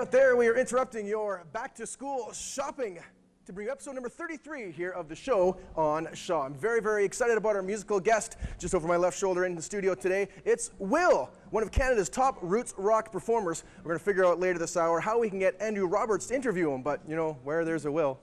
out there, we are interrupting your back-to-school shopping to bring you episode number 33 here of the show on Shaw. I'm very, very excited about our musical guest just over my left shoulder in the studio today. It's Will, one of Canada's top roots rock performers. We're going to figure out later this hour how we can get Andrew Roberts to interview him, but you know, where there's a Will.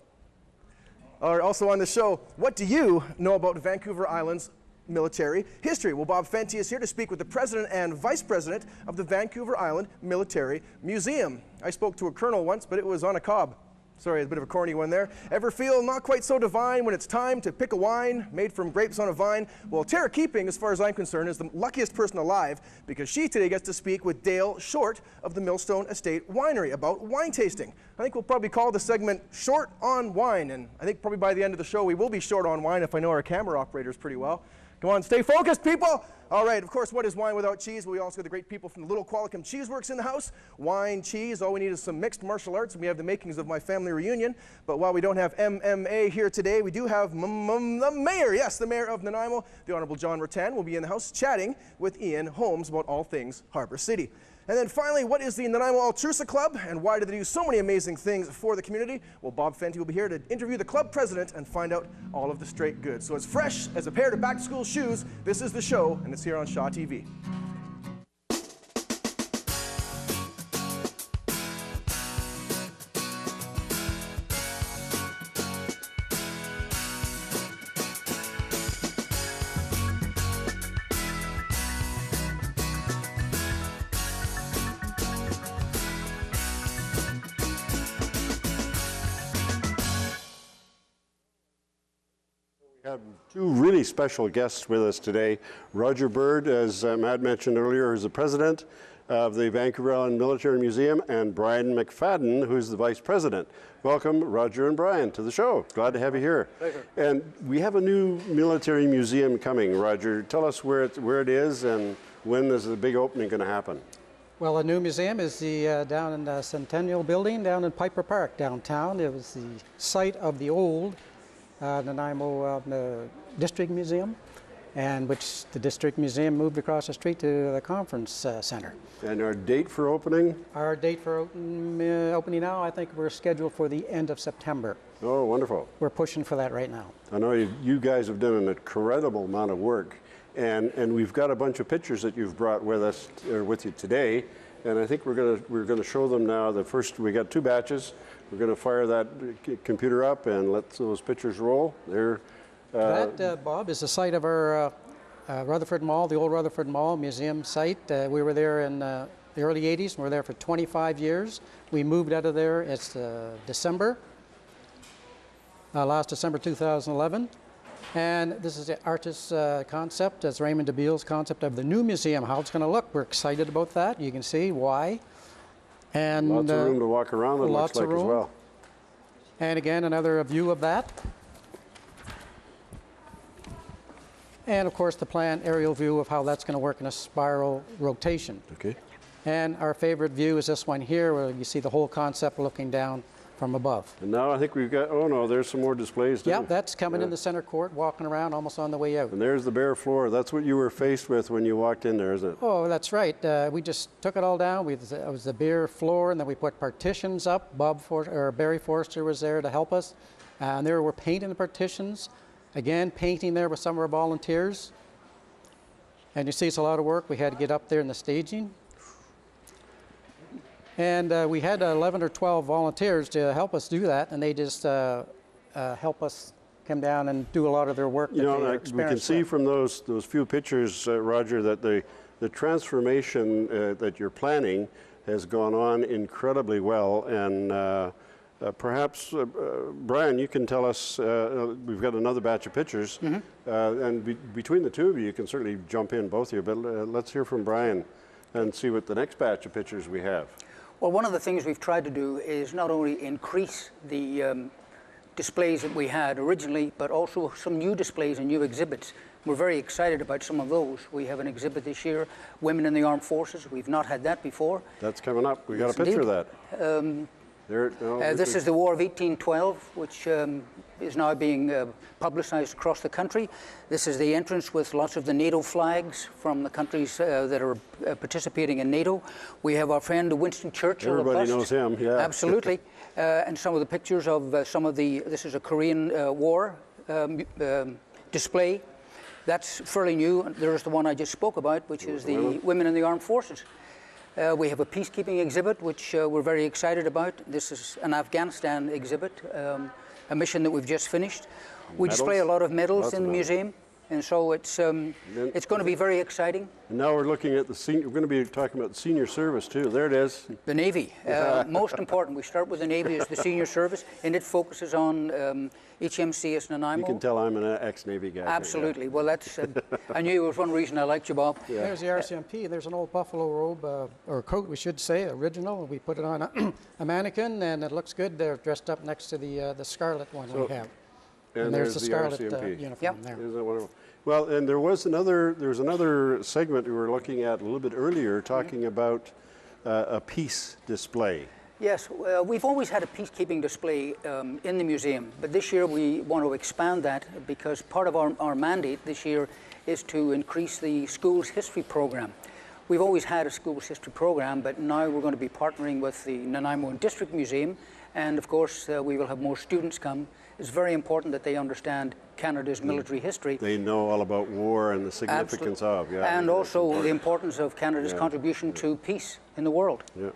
All right, also on the show, what do you know about Vancouver Island's military history? Well, Bob Fenty is here to speak with the president and vice president of the Vancouver Island Military Museum. I spoke to a colonel once, but it was on a cob. Sorry, a bit of a corny one there. Ever feel not quite so divine when it's time to pick a wine made from grapes on a vine? Well, Tara Keeping, as far as I'm concerned, is the luckiest person alive because she today gets to speak with Dale Short of the Millstone Estate Winery about wine tasting. I think we'll probably call the segment Short on Wine, and I think probably by the end of the show we will be short on wine if I know our camera operators pretty well. Come on, stay focused, people! All right, of course, what is wine without cheese? Well, we also have the great people from the little Qualicum Cheeseworks in the house. Wine, cheese, all we need is some mixed martial arts, and we have the makings of my family reunion. But while we don't have MMA here today, we do have the mayor. Yes, the mayor of Nanaimo, the Honorable John Ruttan, will be in the house chatting with Ian Holmes about all things Harbour City. And then finally, what is the Nanaimo Altrusa Club, and why do they do so many amazing things for the community? Well, Bob Fenty will be here to interview the club president and find out all of the straight goods. So it's fresh as a pair of back-to-school shoes. This is the show, and it's here on Shaw TV. We have two really special guests with us today. Roger Bird, as Matt mentioned earlier, is the president of the Vancouver Island Military Museum, and Brian McFadden, who's the vice president. Welcome, Roger and Brian, to the show. Glad to have you here. Pleasure. And we have a new military museum coming. Roger, tell us where it is and when is the big opening going to happen? well, the new museum is the down in the Centennial Building down in Piper Park downtown. It was the site of the old Nanaimo District Museum, and which the District Museum moved across the street to the conference center. And our date for opening? Our date for opening now, I think we're scheduled for the end of September. Oh, wonderful. We're pushing for that right now. I know you guys have done an incredible amount of work, and we've got a bunch of pictures that you've brought with us, or with you today, and I think we're gonna show them now. The first, we got two batches. We're gonna fire that computer up and let those pictures roll. There. That, Bob, is the site of our Rutherford Mall, the old Rutherford Mall museum site. We were there in the early 80s, and we're there for 25 years. We moved out of there, it's December, last December 2011. And this is the artist's concept, that's Raymond DeBeale's concept of the new museum, how it's going to look. We're excited about that. You can see why. And lots of room to walk around, it looks like, as well. And again, another view of that. And of course, the plan aerial view of how that's going to work in a spiral rotation. Okay. And our favorite view is this one here, where you see the whole concept looking down from above. And now I think we've got, oh no, there's some more displays too. Yeah, that's coming in the center court, walking around almost on the way out. And there's the bare floor. That's what you were faced with when you walked in there, isn't it? Oh, that's right. We just took it all down. It was the bare floor, and then we put partitions up. Barry Forster was there to help us. And there we're painting the partitions. Again, painting there with some of our volunteers. And you see it's a lot of work. We had to get up there in the staging. And we had 11 or 12 volunteers to help us do that, and they just help us come down and do a lot of their work. You know, we can see from those few pictures, Roger, that the transformation that you're planning has gone on incredibly well. And perhaps, Brian, you can tell us, we've got another batch of pictures, and between the two of you, you can certainly jump in, both of you, but let's hear from Brian and see what the next batch of pictures we have. Well, one of the things we've tried to do is not only increase the displays that we had originally, but also some new displays and new exhibits. We're very excited about some of those. We have an exhibit this year, Women in the Armed Forces. We've not had that before. That's coming up. We got a picture of that. This is the War of 1812, which is now being publicized across the country. This is the entrance with lots of the NATO flags from the countries that are participating in NATO. We have our friend Winston Churchill. Everybody knows him, yeah. Absolutely. And some of the pictures of this is a Korean War display. That's fairly new. There's the one I just spoke about, which is the Women in the Armed Forces. We have a peacekeeping exhibit, which we're very excited about. This is an Afghanistan exhibit, a mission that we've just finished. We display a lot of medals in the museum, and so it's going to be very exciting. And now we're looking at the senior. We're going to be talking about the senior service too. There it is. The Navy, most important. We start with the Navy as the senior service, and it focuses on HMCS Nanaimo. You can tell I'm an ex-Navy guy. Absolutely. Well, that's. I knew it was one reason I liked you, Bob. Yeah. There's the RCMP. There's an old buffalo robe, or coat, we should say, original. We put it on a mannequin, and it looks good. They're dressed up next to the scarlet one we have. And there's the scarlet uniform there. Isn't that wonderful? Well, and there was another segment we were looking at a little bit earlier, talking about a peace display. Yes, we've always had a peacekeeping display in the museum, but this year we want to expand that because part of our mandate this year is to increase the school's history program. We've always had a school's history program, but now we're going to be partnering with the Nanaimo District Museum, and of course we will have more students come. It's very important that they understand Canada's military history. They know all about war and the significance of, and also the importance of Canada's contribution to peace in the world. Yeah.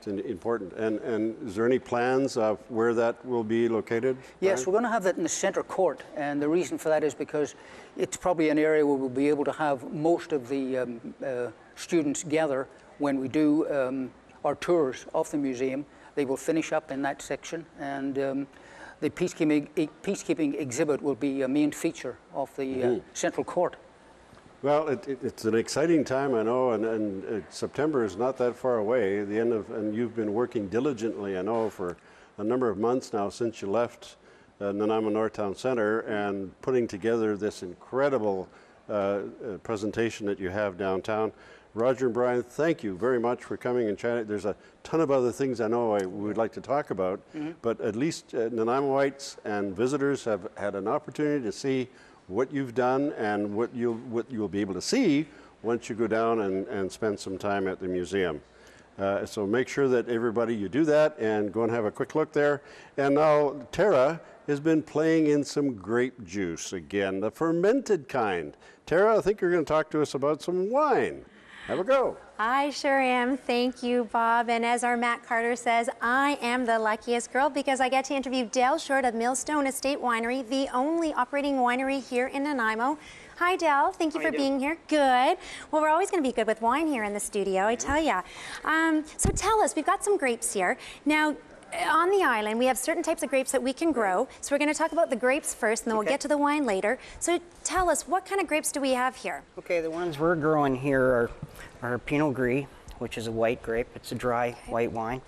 It's important. And is there any plans of where that will be located? Yes, we're going to have that in the centre court, and the reason for that is because it's probably an area where we'll be able to have most of the students gather when we do our tours of the museum. They will finish up in that section, and the peacekeeping exhibit will be a main feature of the central court. Well, it's an exciting time, I know, and September is not that far away. The end of, and you've been working diligently, I know, for a number of months now since you left Nanaimo Northtown Center and putting together this incredible presentation that you have downtown. Roger and Brian, thank you very much for coming and chatting. There's a ton of other things I know we would like to talk about, but at least Nanaimoites and visitors have had an opportunity to see what you've done and what you'll be able to see once you go down and spend some time at the museum. So make sure that everybody, you do that and go and have a quick look there. And now Tara has been playing in some grape juice again, the fermented kind. Tara, I think you're going to talk to us about some wine. Have a go. I sure am. Thank you, Bob. And as our Matt Carter says, I am the luckiest girl because I get to interview Dale Short of Millstone Estate Winery, the only operating winery here in Nanaimo. Hi, Dale. Thank you for being here. Good. Well, we're always going to be good with wine here in the studio, I tell ya. So tell us, we've got some grapes here. Now, on the island, we have certain types of grapes that we can grow. So we're going to talk about the grapes first, and then we'll get to the wine later. So tell us, what kind of grapes do we have here? Okay, the ones we're growing here are Pinot Gris, which is a white grape. It's a dry white wine.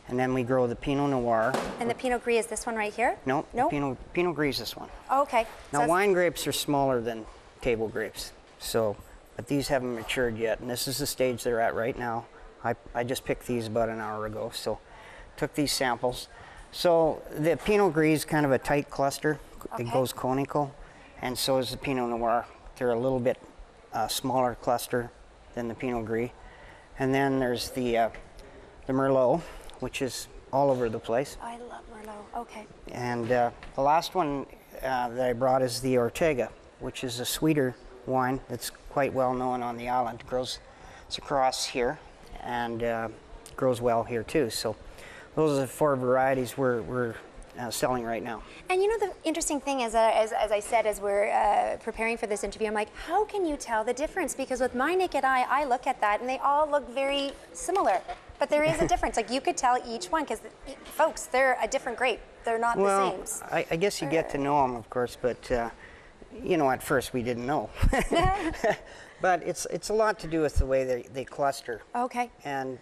And then we grow the Pinot Noir. And the Pinot Gris is this one right here? No, nope. Pinot Gris is this one. Oh, okay. Now, so wine grapes are smaller than table grapes. So, but these haven't matured yet, and this is the stage they're at right now. I just picked these about an hour ago, so took these samples. So the Pinot Gris is kind of a tight cluster. It goes conical, and so is the Pinot Noir. They're a little bit smaller cluster than the Pinot Gris. And then there's the Merlot, which is all over the place. I love Merlot, okay. And the last one that I brought is the Ortega, which is a sweeter wine that's quite well known on the island. It's across here, and grows well here too. So those are the 4 varieties we're selling right now. And you know, the interesting thing is, as I said, as we're preparing for this interview, I'm like, how can you tell the difference? Because with my naked eye, I look at that and they all look very similar. But there is a difference. Like, you could tell each one, because, folks, they're a different grape. They're not the same. I guess you get to know them, of course, but, you know, at first we didn't know. But it's a lot to do with the way they cluster. Okay. And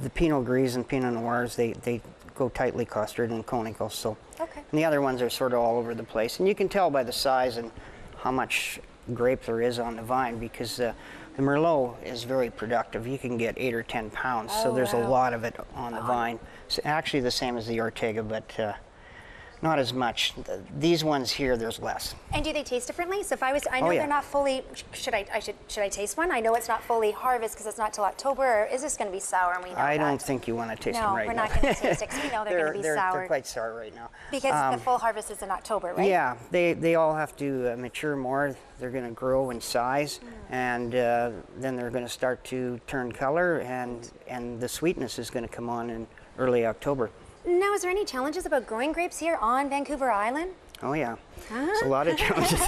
the Pinot Gris and Pinot Noirs, they go tightly clustered and conical. So, and the other ones are sort of all over the place. And you can tell by the size and how much grape there is on the vine, because The Merlot is very productive. You can get 8 or 10 pounds, so Oh, there's a wow. lot of it on the vine. It's actually the same as the Ortega, but not as much. These ones here, there's less. And do they taste differently? So if I was, I know yeah. they're not fully. Should I taste one? I know it's not fully harvest because it's not till October. Or is this going to be sour? And we know I that. don't think you want to taste them right now. No, we're not going to taste it because we know they're going to be sour. They're quite sour right now. Because the full harvest is in October, right? Yeah, they all have to mature more. They're going to grow in size, and then they're going to start to turn color, and the sweetness is going to come on in early October. Now, is there any challenges about growing grapes here on Vancouver Island? Oh yeah, it's a lot of challenges.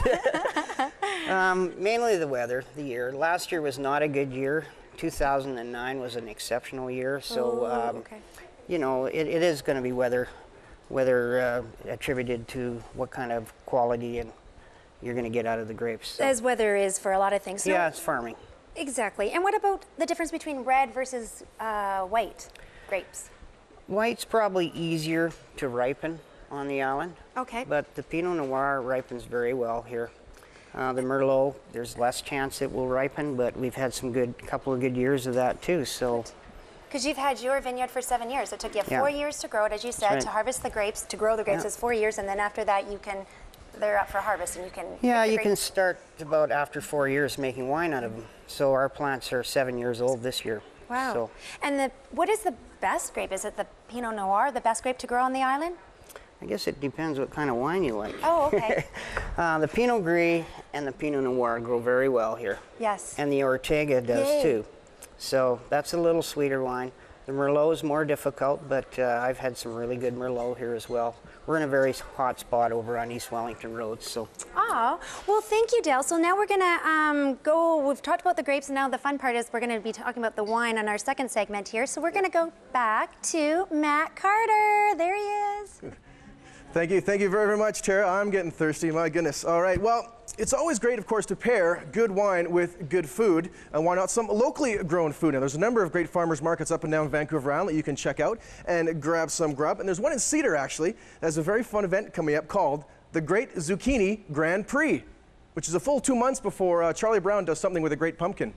Mainly the weather, the year. Last year was not a good year. 2009 was an exceptional year, so Okay. you know it is going to be weather attributed to what kind of quality and you're going to get out of the grapes. So. As weather is for a lot of things. So Yeah, it's farming. exactly. And what about the difference between red versus white grapes? White's probably easier to ripen on the island. Okay. But the Pinot Noir ripens very well here. The Merlot, there's less chance it will ripen, but we've had some couple of good years of that too. So. Because you've had your vineyard for 7 years. It took you Yeah. 4 years to grow it, as you said, right. to harvest the grapes, to grow the grapes Yeah. is 4 years, and then after that they're up for harvest and you can. Yeah, pick the you can grapes. start about after 4 years making wine out of them. So our plants are 7 years old this year. Wow. So And what is the best grape? Is it the Pinot Noir, the best grape to grow on the island? I guess it depends what kind of wine you like. Oh, okay. The Pinot Gris and the Pinot Noir grow very well here. Yes. And the Ortega does Yay. too. So that's a little sweeter wine. The Merlot is more difficult, but I've had some really good Merlot here as well. We're in a very hot spot over on East Wellington Road, so. Oh, well, thank you, Dale. So now we're going to we've talked about the grapes, and now the fun part is we're going to be talking about the wine on our second segment here. So we're going to go back to Matt Carter. There he is. Thank you very, very much, Tara. I'm getting thirsty, my goodness. All right, well, it's always great, of course, to pair good wine with good food. And why not some locally grown food? Now, there's a number of great farmers markets up and down Vancouver Island that you can check out and grab some grub. And there's one in Cedar, actually, that has a very fun event coming up called the Great Zucchini Grand Prix, which is a full 2 months before Charlie Brown does something with a great pumpkin.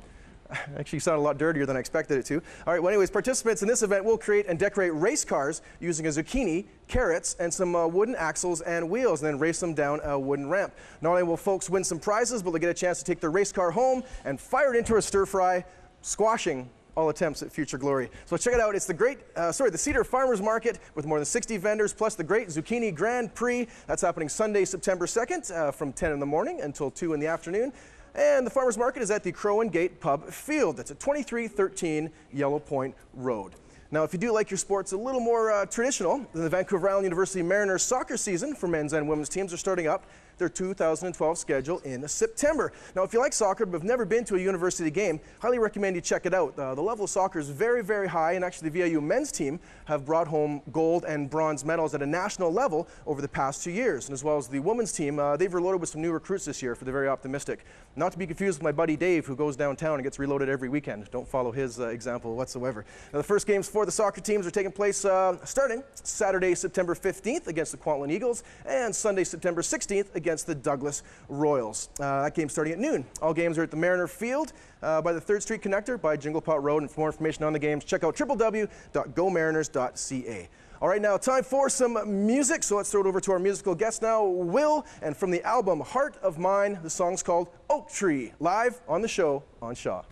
Actually sounded a lot dirtier than I expected it to. All right, well, anyways, participants in this event will create and decorate race cars using a zucchini, carrots, and some wooden axles and wheels, and then race them down a wooden ramp. Not only will folks win some prizes, but they'll get a chance to take their race car home and fire it into a stir fry, squashing all attempts at future glory. So check it out. It's the Cedar Farmers Market with more than 60 vendors, plus the Great Zucchini Grand Prix. That's happening Sunday, September 2nd from 10 in the morning until 2 in the afternoon. And the Farmers Market is at the Crow and Gate Pub Field. That's at 2313 Yellow Point Road. Now, if you do like your sports a little more traditional, then the Vancouver Island University Mariners soccer season for men's and women's teams are starting up their 2012 schedule in September. Now, if you like soccer but have never been to a university game, highly recommend you check it out. The level of soccer is very, very high, and actually the VIU men's team have brought home gold and bronze medals at a national level over the past 2 years. And as well as the women's team, they've reloaded with some new recruits this year for the very optimistic. Not to be confused with my buddy Dave, who goes downtown and gets reloaded every weekend. Don't follow his example whatsoever. Now, the first games for the soccer teams are taking place starting Saturday, September 15th against the Kwantlen Eagles, and Sunday, September 16th against the Douglas Royals. That game's starting at noon. All games are at the Mariner Field by the 3rd Street Connector by Jinglepot Road. And for more information on the games, check out www.gomariners.ca. All right, now time for some music. So let's throw it over to our musical guest now, Will. And from the album Heart of Mine, the song's called Oak Tree, live on the show on Shaw.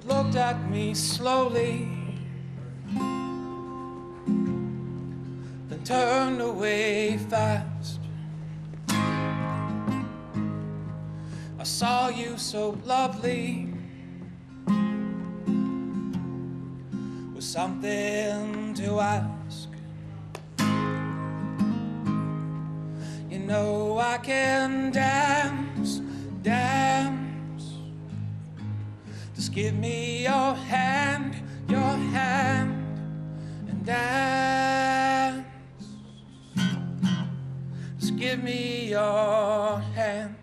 Looked at me slowly, then turned away fast. I saw you so lovely, with something to ask. You know I can dance, dance. This give me your hand, and dance. Just give me your hand.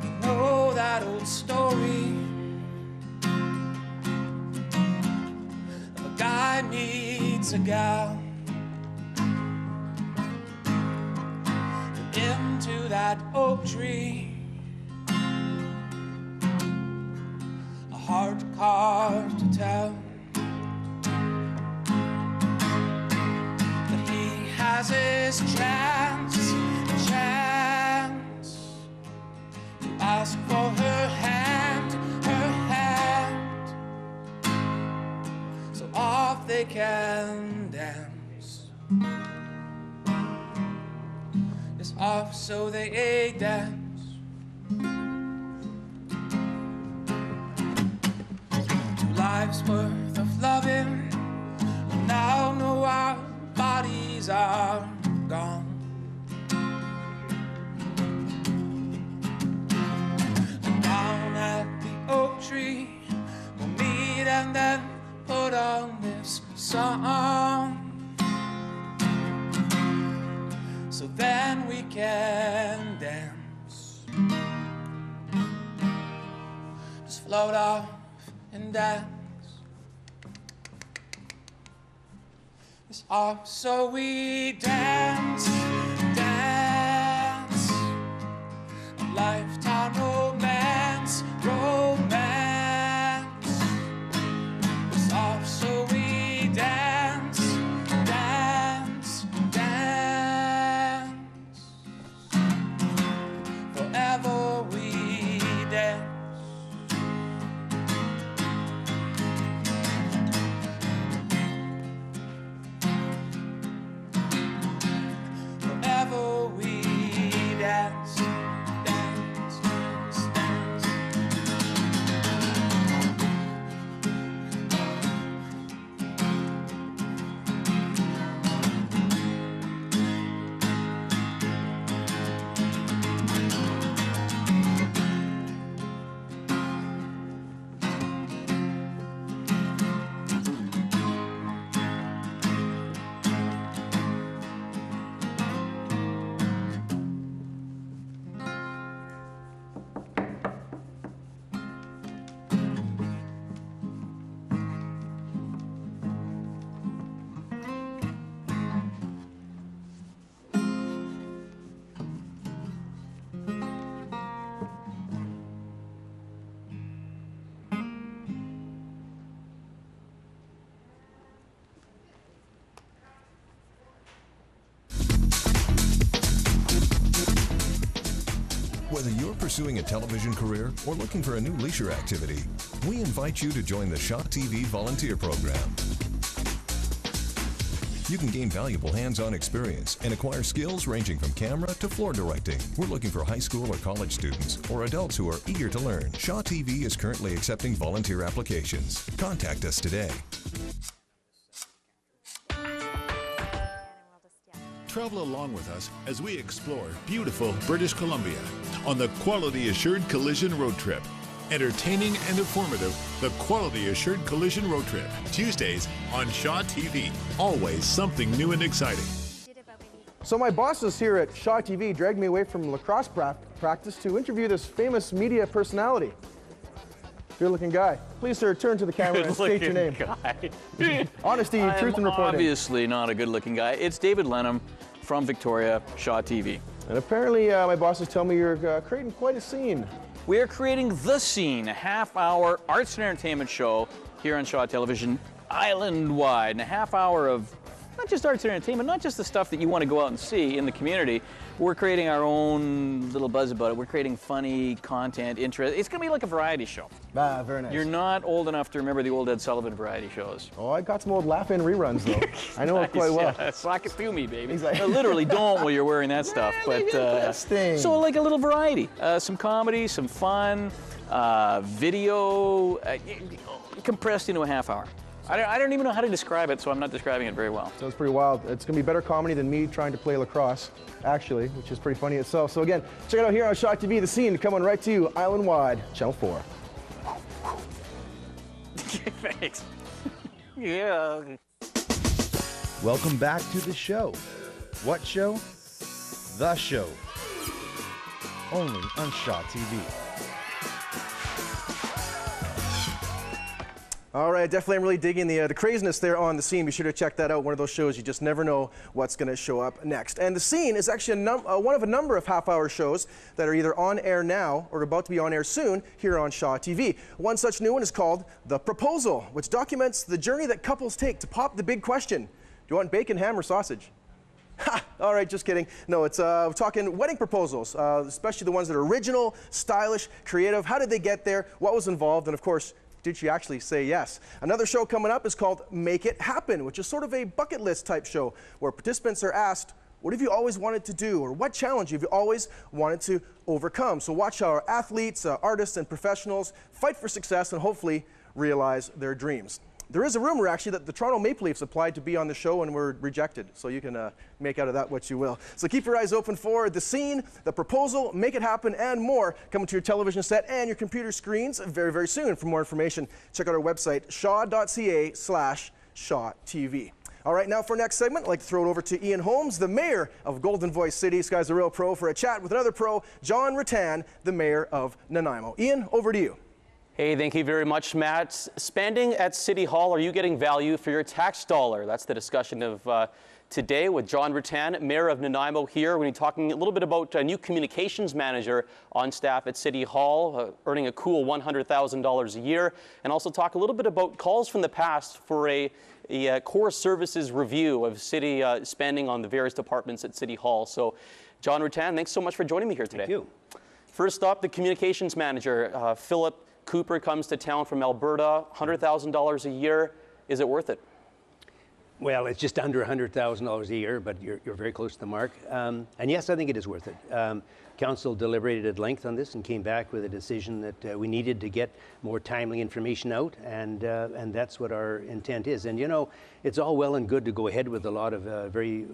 You know that old story of a guy meets a gal, and into that oak tree a hard card to tell, but he has his chance to ask for her hand, so off they can dance. It's off so they dance. Two lives worth of loving, now know our bodies are gone. Down at the oak tree we'll meet and then put on this song, so then we can dance. Just float off and dance. It's off so we dance, dance. A lifetime romance, romance. It's off so we dance, dance, dance. Forever we dance. Forever we dance, dance, dance, dance. Whether you're pursuing a television career or looking for a new leisure activity, we invite you to join the Shaw TV Volunteer Program. You can gain valuable hands-on experience and acquire skills ranging from camera to floor directing. We're looking for high school or college students or adults who are eager to learn. Shaw TV is currently accepting volunteer applications. Contact us today. Travel along with us as we explore beautiful British Columbia on the Quality Assured Collision Road Trip. Entertaining and informative, the Quality Assured Collision Road Trip. Tuesdays on Shaw TV. Always something new and exciting. So my bosses here at Shaw TV dragged me away from lacrosse practice to interview this famous media personality. Good-looking guy. Please, sir, turn to the camera and state your name. Guy. Honesty, truth, and reporting. Obviously not a good-looking guy. It's David Lenham from Victoria, Shaw TV. And apparently, my bosses tell me you're creating quite a scene. We are creating The Scene, a half-hour arts and entertainment show here on Shaw Television, island-wide, and a half hour of not just arts and entertainment, not just the stuff that you want to go out and see in the community. We're creating our own little buzz about it. We're creating funny content, interest. It's going to be like a variety show. Ah, very nice. You're not old enough to remember the old Ed Sullivan variety shows. Oh, I got some old laugh-in reruns, though. I know it quite well. Yeah, sock it to me, baby. Exactly. No, literally don't while you're wearing that stuff. But so like a little variety. Some comedy, some fun, video. compressed into a half hour. I don't even know how to describe it, so I'm not describing it very well. So it's pretty wild. It's going to be better comedy than me trying to play lacrosse, actually, which is pretty funny itself. So again, check it out here on Shaw TV, The Scene, coming right to you, island-wide, Channel 4. Thanks. Yeah. Welcome back to the show. What show? The Show. Only on Shaw TV. All right, definitely I'm really digging the craziness there on The Scene. Be sure to check that out. One of those shows you just never know what's going to show up next. And The Scene is actually one of a number of half-hour shows that are either on air now or about to be on air soon here on Shaw TV. One such new one is called The Proposal, which documents the journey that couples take to pop the big question: do you want bacon, ham, or sausage? Ha! All right, just kidding. No, it's we're talking wedding proposals, especially the ones that are original, stylish, creative. How did they get there? What was involved? And of course, did she actually say yes? Another show coming up is called Make It Happen, which is sort of a bucket list type show where participants are asked, what have you always wanted to do, or what challenge have you always wanted to overcome? So watch how our athletes, artists, and professionals fight for success and hopefully realize their dreams. There is a rumor, actually, that the Toronto Maple Leafs applied to be on the show and were rejected. So you can make out of that what you will. So keep your eyes open for The Scene, The Proposal, Make It Happen, and more coming to your television set and your computer screens very, very soon. For more information, check out our website, shaw.ca/ShawTV. All right, now for our next segment, I'd like to throw it over to Ian Holmes, the mayor of Golden Voice City. This guy's a real pro, for a chat with another pro, John Ruttan, the mayor of Nanaimo. Ian, over to you. Hey, thank you very much, Matt. Spending at City Hall, are you getting value for your tax dollar? That's the discussion of today with John Ruttan, Mayor of Nanaimo here. We're going to be talking a little bit about a new communications manager on staff at City Hall, earning a cool $100,000 a year, and also talk a little bit about calls from the past for a core services review of city spending on the various departments at City Hall. So, John Ruttan, thanks so much for joining me here today. Thank you. First up, the communications manager, Philip Cooper, comes to town from Alberta, $100,000 a year. Is it worth it? Well, it's just under $100,000 a year, but you're very close to the mark. And yes, I think it is worth it. Council deliberated at length on this and came back with a decision that we needed to get more timely information out, and that's what our intent is. And you know, it's all well and good to go ahead with a lot of very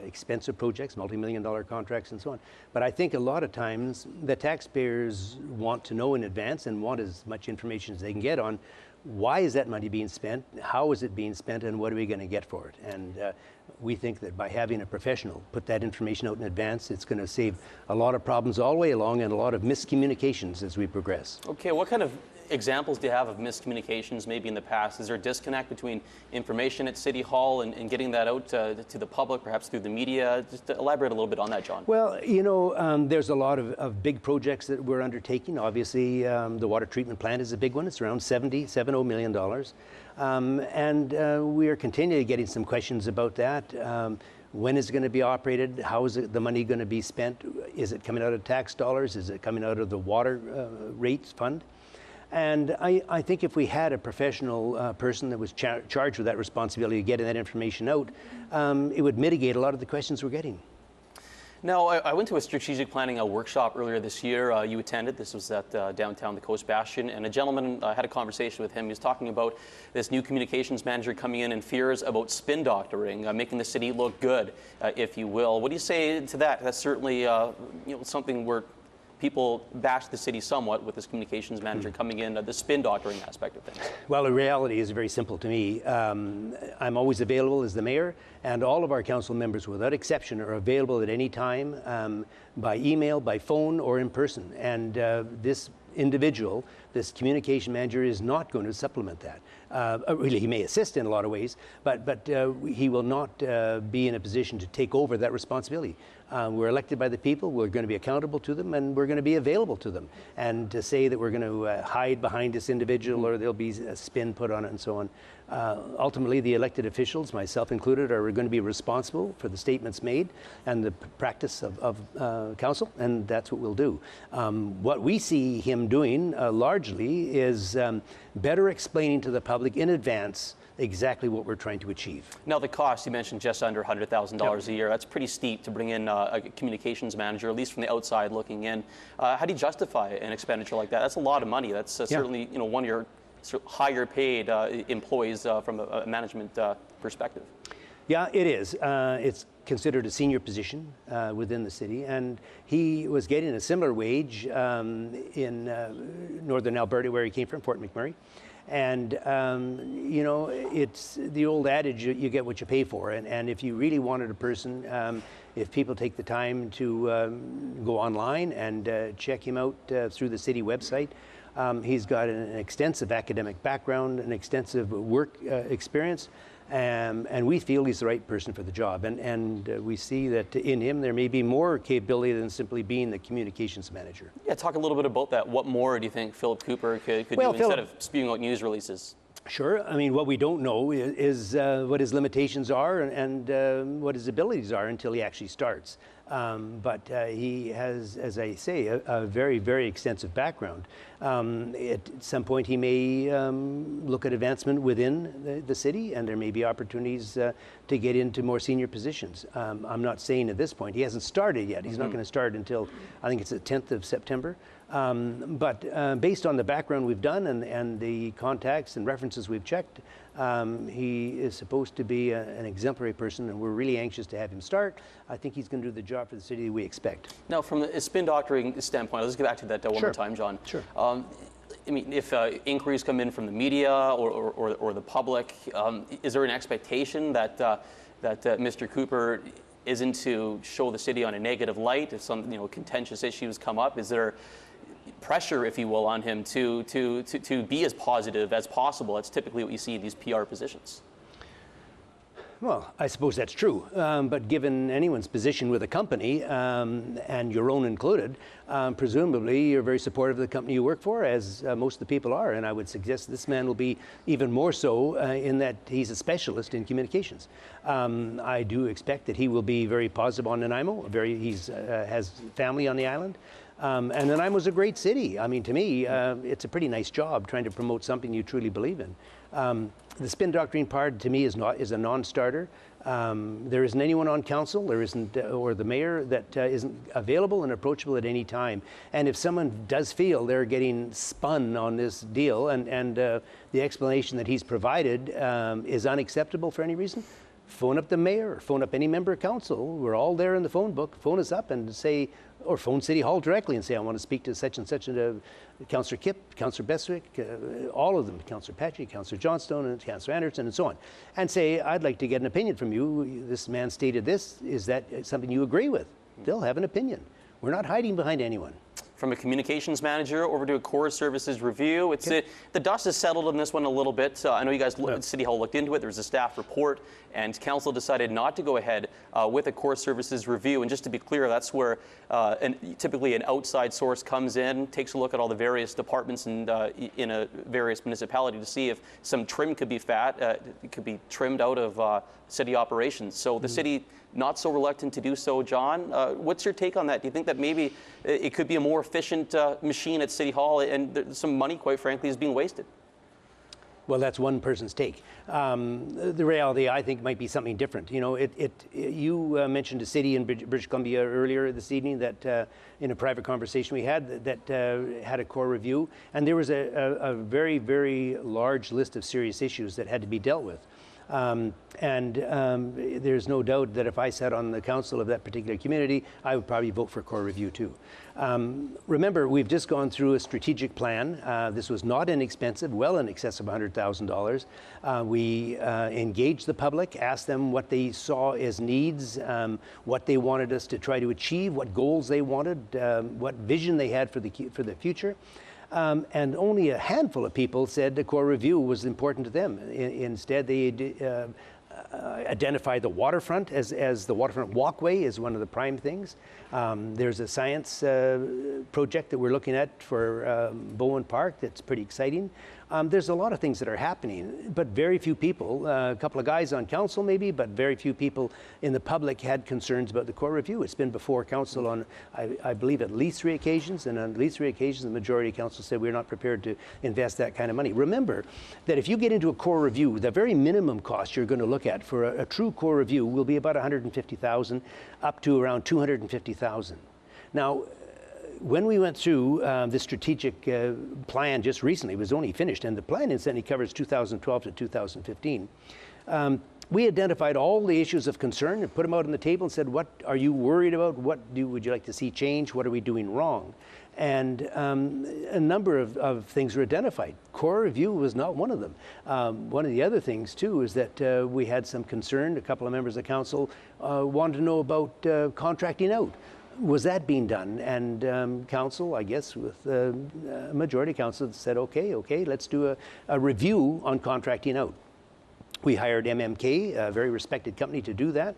expensive projects, multi-million-dollar contracts and so on. But I think a lot of times the taxpayers want to know in advance and want as much information as they can get on why is that money being spent, how is it being spent, and what are we going to get for it. And we think that by having a professional put that information out in advance, it's going to save a lot of problems all the way along and a lot of miscommunications as we progress. Okay, what kind of examples do you have of miscommunications maybe in the past? Is there a disconnect between information at City Hall and getting that out to the public, perhaps through the media? Just to elaborate a little bit on that, John. Well, you know, there's a lot of big projects that we're undertaking. Obviously, the water treatment plant is a big one. It's around $70 million. And we are continually getting some questions about that. When is it going to be operated? How is the money going to be spent? Is it coming out of tax dollars? Is it coming out of the water rates fund? And I think if we had a professional person that was charged with that responsibility of getting that information out, it would mitigate a lot of the questions we're getting. Now, I went to a strategic planning workshop earlier this year. You attended. This was at downtown the Coast Bastion, and a gentleman, I had a conversation with him. He was talking about this new communications manager coming in and fears about spin doctoring, making the city look good, if you will. What do you say to that? That's certainly something where people bash the city somewhat with this communications manager coming in, the spin doctoring aspect of things. Well, the reality is very simple to me. I'm always available as the mayor, and all of our council members, without exception, are available at any time, by email, by phone, or in person. And this individual, this communication manager, is not going to supplement that. Really, he may assist in a lot of ways, but he will not be in a position to take over that responsibility. We're elected by the people, we're going to be accountable to them, and we're going to be available to them. And to say that we're going to hide behind this individual or there'll be a spin put on it and so on, ultimately the elected officials, myself included, are going to be responsible for the statements made and the practice of council, and that's what we'll do. What we see him doing largely is better explaining to the public in advance exactly what we're trying to achieve. Now, the cost, you mentioned just under $100,000 a year. That's pretty steep to bring in a communications manager, at least from the outside looking in. How do you justify an expenditure like that? That's a lot of money. That's certainly one of your higher paid employees from a management perspective. Yeah, it is. It's considered a senior position within the city, and he was getting a similar wage in northern Alberta, where he came from, Fort McMurray. And, you know, it's the old adage, you get what you pay for. And if you really wanted a person, if people take the time to go online and check him out through the city website, he's got an extensive academic background, an extensive work experience. And we feel he's the right person for the job. And we see that in him there may be more capability than simply being the communications manager. Yeah, talk a little bit about that. What more do you think Philip Cooper could do instead of spewing out news releases? Sure. I mean, what we don't know is what his limitations are and what his abilities are until he actually starts. But he has, as I say, a very, very extensive background. At some point, he may look at advancement within the city, and there may be opportunities to get into more senior positions. I'm not saying at this point. He hasn't started yet. He's not going to start until, I think it's the 10th of September. But based on the background we've done and the contacts and references we've checked, he is supposed to be an exemplary person, and we're really anxious to have him start. I think he's going to do the job for the city we expect. Now, from a spin doctoring standpoint, let's get back to that one more time, John. Sure. I mean, if inquiries come in from the media or the public, is there an expectation that Mr. Cooper isn't to show the city on a negative light if some contentious issues come up? Is there pressure, if you will, on him to be as positive as possible? That's typically what you see in these PR positions. Well, I suppose that's true. But given anyone's position with a company, and your own included, presumably you're very supportive of the company you work for, as most of the people are. And I would suggest this man will be even more so in that he's a specialist in communications. I do expect that he will be very positive on Nanaimo. He has family on the island. And Nanaimo's a great city. I mean, to me, it's a pretty nice job trying to promote something you truly believe in. The spin doctoring part, to me, is a non-starter. There isn't anyone on council, there isn't, or the mayor, that isn't available and approachable at any time. And if someone does feel they're getting spun on this deal, and the explanation that he's provided is unacceptable for any reason, phone up the mayor, or phone up any member of council. We're all there in the phone book. Phone us up and say, or phone City Hall directly and say, I want to speak to such and such, Councillor Kipp, Councillor Beswick, all of them, Councillor Patrick, Councillor Johnstone, and Councillor Anderson, and so on. And say, I'd like to get an opinion from you. This man stated this. Is that something you agree with? They'll have an opinion. We're not hiding behind anyone. From a communications manager over to a core services review. It's the dust has settled on this one a little bit. I know you guys, City Hall looked into it. There was a staff report, and council decided not to go ahead with a core services review. And just to be clear, that's where typically an outside source comes in, takes a look at all the various departments and in a various municipality to see if some trim could be could be trimmed out of city operations. So the city not so reluctant to do so. John, what's your take on that? Do you think that maybe it could be a more efficient machine at City Hall, and some money, quite frankly, is being wasted? Well, that's one person's take. The reality, I think, might be something different. You know, you mentioned a city in British Columbia earlier this evening that, in a private conversation we had, that had a core review, and there was a very, very large list of serious issues that had to be dealt with. There's no doubt that if I sat on the council of that particular community, I would probably vote for core review too. Remember, we've just gone through a strategic plan. This was not inexpensive, well in excess of $100,000. We engaged the public, asked them what they saw as needs, what they wanted us to try to achieve, what goals they wanted, what vision they had for the future. And only a handful of people said the core review was important to them. Instead, they identified the waterfront as the waterfront walkway is one of the prime things. There's a science project that we're looking at for Bowen Park that's pretty exciting. There's a lot of things that are happening, but very few people, a couple of guys on council maybe, but very few people in the public had concerns about the core review. It's been before council on, I believe, at least 3 occasions, and on at least 3 occasions the majority of council said we're not prepared to invest that kind of money. Remember that if you get into a core review, the very minimum cost you're going to look at for a true core review will be about $150,000 up to around $250,000. Now, when we went through the strategic plan just recently, it was only finished, and the plan incidentally covers 2012 to 2015. We identified all the issues of concern and put them out on the table and said, what are you worried about? What would you like to see change? What are we doing wrong? And a number of things were identified. Core review was not one of them. One of the other things, too, is that we had some concern. A couple of members of council wanted to know about contracting out. Was that being done? And council, I guess, with majority council said, okay, let's do a review on contracting out. We hired MMK, a very respected company, to do that.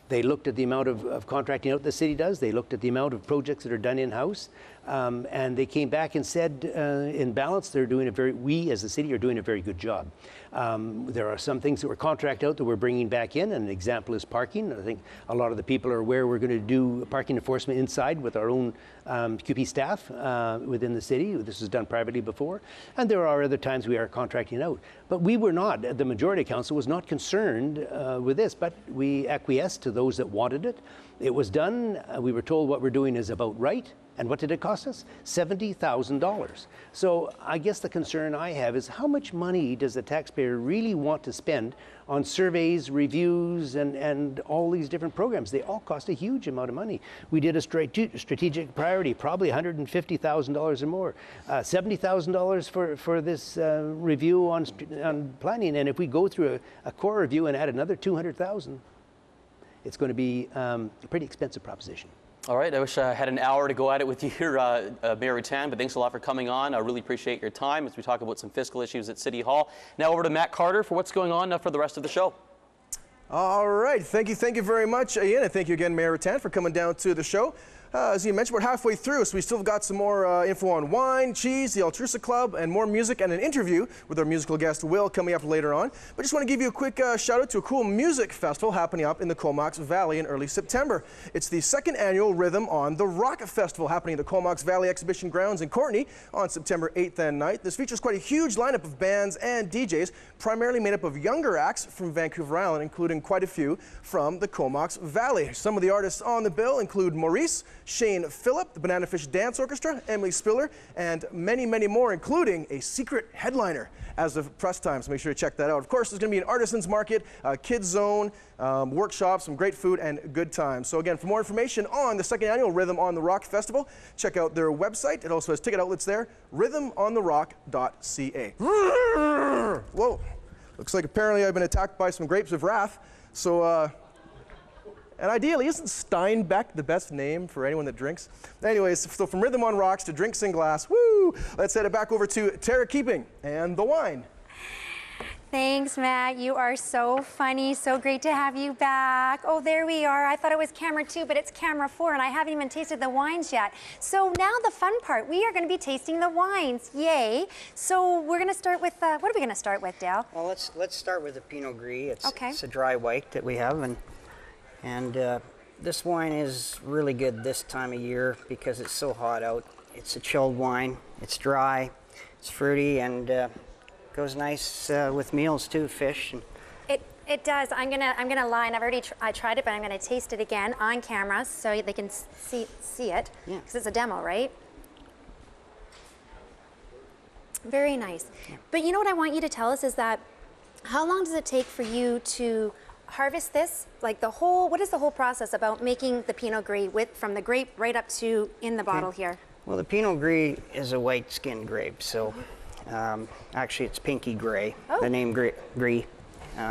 They looked at the amount of contracting out the city does. They looked at the amount of projects that are done in-house. And they came back and said, in balance, we as the city are doing a very good job. There are some things that were contract out that we're bringing back in. An example is parking. I think a lot of the people are aware we're going to do parking enforcement inside with our own QP staff within the city. This was done privately before. And there are other times we are contracting out. But we were not, the majority council was not concerned with this, but we acquiesced to those that wanted it. It was done. We were told what we're doing is about right. And what did it cost us? $70,000. So I guess the concern I have is how much money does the taxpayer really want to spend on surveys, reviews, and all these different programs? They all cost a huge amount of money. We did a strategic priority, probably $150,000 or more. $70,000 for this review on planning. And if we go through a core review and add another $200,000, it's going to be a pretty expensive proposition. All right, I wish I had an hour to go at it with you here, Mayor Ruttan, but thanks a lot for coming on. I really appreciate your time as we talk about some fiscal issues at City Hall. Now over to Matt Carter for what's going on for the rest of the show. All right, thank you very much, Ian, and thank you again, Mayor Ruttan, for coming down to the show. As you mentioned, we're halfway through, so we still got some more info on wine, cheese, the Altrusa Club, and more music, and an interview with our musical guest, Will, coming up later on. But just want to give you a quick shout out to a cool music festival happening up in the Comox Valley in early September. It's the second annual Rhythm on the Rock Festival happening at the Comox Valley Exhibition Grounds in Courtenay on September 8th and 9th. This features quite a huge lineup of bands and DJs, primarily made up of younger acts from Vancouver Island, including quite a few from the Comox Valley. Some of the artists on the bill include Maurice, Shane Phillip, the Banana Fish Dance Orchestra, Emily Spiller, and many, many more, including a secret headliner as of press time, so make sure to check that out. Of course, there's going to be an artisans market, kids zone, workshops, some great food, and good times. So again, for more information on the second annual Rhythm on the Rock Festival, check out their website. It also has ticket outlets there, rhythmontherock.ca. Whoa, looks like apparently I've been attacked by some grapes of wrath. So, and ideally, isn't Steinbeck the best name for anyone that drinks? Anyways, so from Rhythm on Rocks to Drinks in Glass, woo! Let's head it back over to Tara Keeping and the wine. Thanks, Matt. You are so funny. So great to have you back. Oh, there we are. I thought it was camera 2, but it's camera 4, and I haven't even tasted the wines yet. So now the fun part. We are going to be tasting the wines. Yay. So we're going to start with, what are we going to start with, Dale? Well, let's start with the Pinot Gris. It's a dry white that we have, and this wine is really good this time of year because it's so hot out. It's a chilled wine. It's dry. It's fruity, and goes nice with meals too, fish. It does. I'm gonna lie, and I tried it, but I'm gonna taste it again on camera so they can see it. Yeah. Because it's a demo, right? Very nice. Yeah. But you know what I want you to tell us is that how long does it take for you to harvest this? Like what is the whole process about making the Pinot Gris from the grape right up to in the bottle here? Well, the Pinot Gris is a white-skinned grape, so actually it's pinky gray. Oh. The name Gris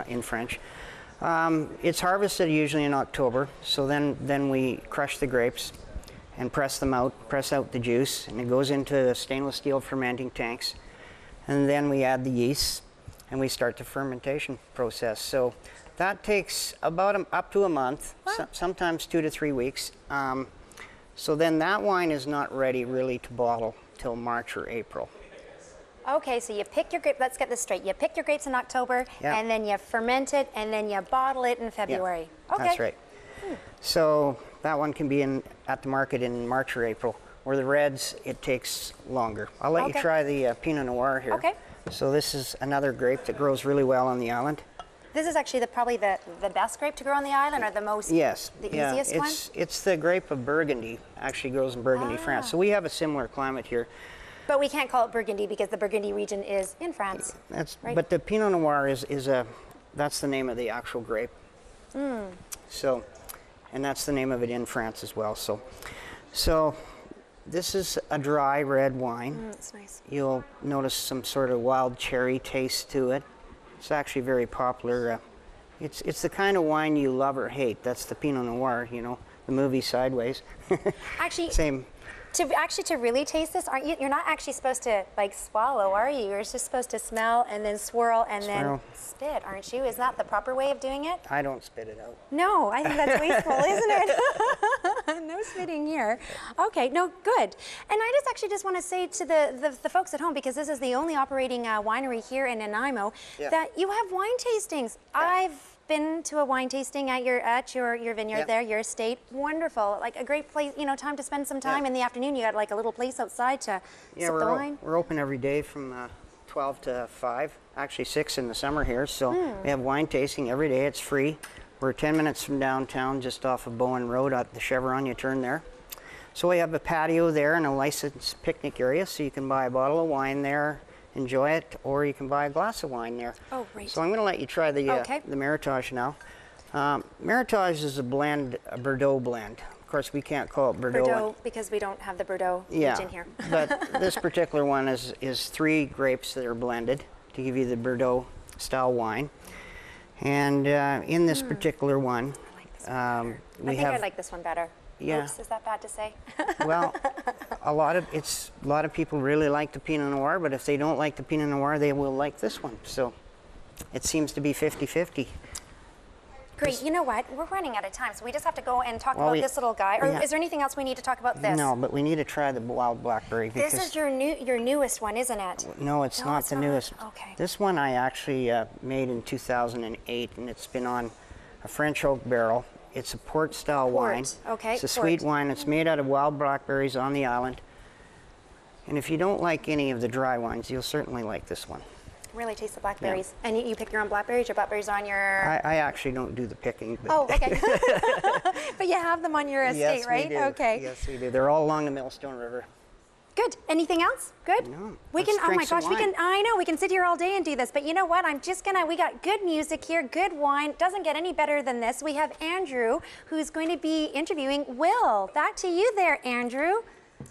in French. It's harvested usually in October, so then we crush the grapes and press out the juice, and it goes into stainless steel fermenting tanks, and then we add the yeast and we start the fermentation process. So that takes about up to a month, sometimes 2 to 3 weeks. So then that wine is not ready really to bottle till March or April. Okay, so you pick your grape, let's get this straight. You pick your grapes in October, and then you ferment it, and then you bottle it in February. Yeah, okay. That's right. So that one can be at the market in March or April. Where the reds, it takes longer. I'll let you try the Pinot Noir here. Okay. So this is another grape that grows really well on the island. This is actually probably the best grape to grow on the island, or the most, yes, the yeah, easiest one? It's the grape of Burgundy, actually grows in Burgundy, France. So we have a similar climate here. But we can't call it Burgundy because the Burgundy region is in France. Right? But the Pinot Noir that's the name of the actual grape. So, and that's the name of it in France as well. So this is a dry red wine. That's nice. You'll notice some sort of wild cherry taste to it. It's actually very popular. It's the kind of wine you love or hate. That's the Pinot Noir, you know, the movie Sideways. Actually, same. To really taste this, aren't you? You're not actually supposed to like swallow, are you? You're just supposed to smell and then swirl and then spit, aren't you? Is that the proper way of doing it? I don't spit it out. No, I think that's wasteful, isn't it? No spitting here. Okay, no, good. And I just want to say to the folks at home, because this is the only operating winery here in Nanaimo, that you have wine tastings. Yeah. I've been to a wine tasting at your vineyard there, your estate. Wonderful, like a great place, you know, time to spend some time in the afternoon. You got like a little place outside to sip the wine. We're open every day from 12 to 5, actually 6 in the summer here. So we have wine tasting every day. It's free. We're 10 minutes from downtown, just off of Bowen Road at the Chevron. You turn there. So we have a patio there and a licensed picnic area, so you can buy a bottle of wine there, enjoy it, or you can buy a glass of wine there. Oh, great. So I'm going to let you try the Meritage now. Meritage is a blend, a Bordeaux blend. Of course, we can't call it Bordeaux. Because we don't have the Bordeaux region here. But this particular one is 3 grapes that are blended to give you the Bordeaux style wine. And in this particular one, I like this one better. Yeah. Oops, is that bad to say? Well, a lot of people really like the Pinot Noir, but if they don't like the Pinot Noir, they will like this one. So it seems to be 50-50. Great. You know what? We're running out of time, so we just have to go and talk about this little guy. Or is there anything else we need to talk about this? No, but we need to try the wild blackberry. This is your newest one, isn't it? No, it's not the newest. Okay. This one I actually made in 2008, and it's been on a French oak barrel. It's a port-style wine. Okay. It's a sweet wine. It's made out of wild blackberries on the island. And if you don't like any of the dry wines, you'll certainly like this one. Really taste the blackberries. Yeah. And you pick your own blackberries? Your blackberries on your... I actually don't do the picking. But oh, okay. But you have them on your estate, right? Yes, we do. Okay. Yes, we do. They're all along the Millstone River. Good. Anything else? Good? No. We can, oh my gosh, I know, we can sit here all day and do this, but you know what? We got good music here, good wine. Doesn't get any better than this. We have Andrew, who's going to be interviewing Will. Back to you there, Andrew.